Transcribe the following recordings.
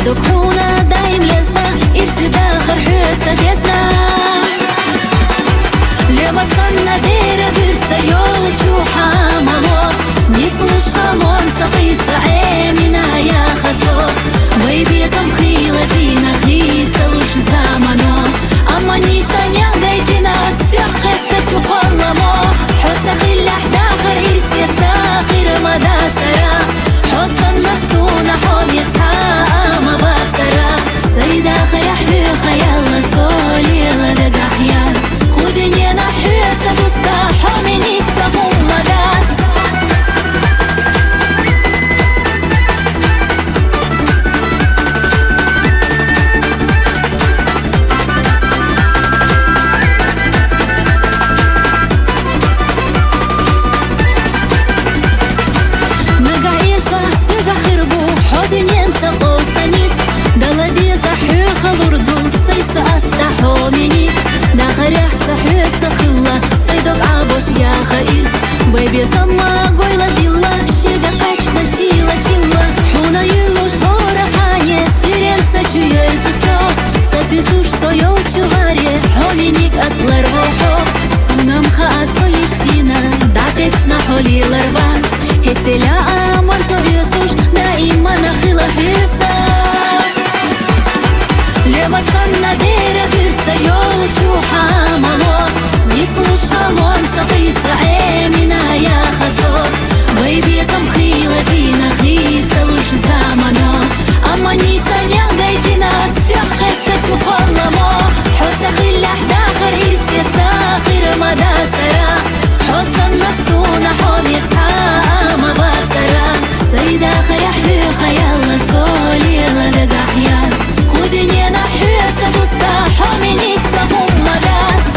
Докуна даим лезна, и всегда хархется дезна. Лема санна дейра бирса йол чуха мало. Низмлыш халон сaqisa эмина я хасо. Бэйби замхила зина хица луш замано. Amma نيسانيا قايدنا السياق كتشوفالمو حوسا خلا حدا آخر إرسيا ساخر مدى سرا حوسا النسونا حوم يتحقق مباسرا سيدا خير حيوخا يلا سولي لدق حيات خودني أنا حيات دوستا حومي نيكسا مغادات يا خيس بيبي سما قويلة ديلا شيغا قاچنا شيلا چيلا حونا يلوش هورا خاني سيرين سачу يرسوسو ساتوسوش سويل чуваре حومينيك أصلر روحو سونام خاصو يتسينا دعتسنا حولي لربات هتلا أمر سويتسوش دائما نخيلا حيتا لما صنع ديرا بيرسا يول چوحا مالو نيتفلوش خالون سقيسا عيمنا يا خسو بيبي замхила зина хица луш замано أما نيسانيا قايدنا السياق كتشوفالمو حوسا خلا حدا آخر إرسيا ساخر مدى سرا حوسا النسونا حوم يتحقق مباسرا سيدا خير حيوخا يلا سولي لدق حيات خودني أنا حيات دوستا حومي نيكسا مغادات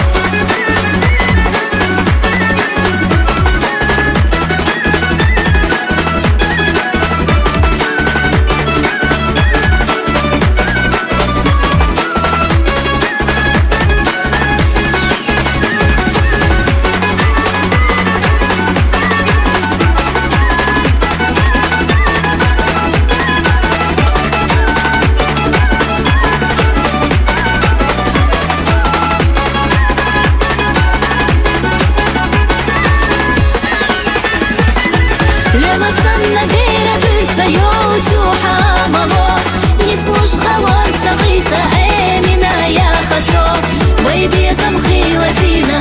لما استنى ديرا بيرسا يول چوحا مالو نيتلوش خالون سقيسا امنا يا خسو بيبي замхила зина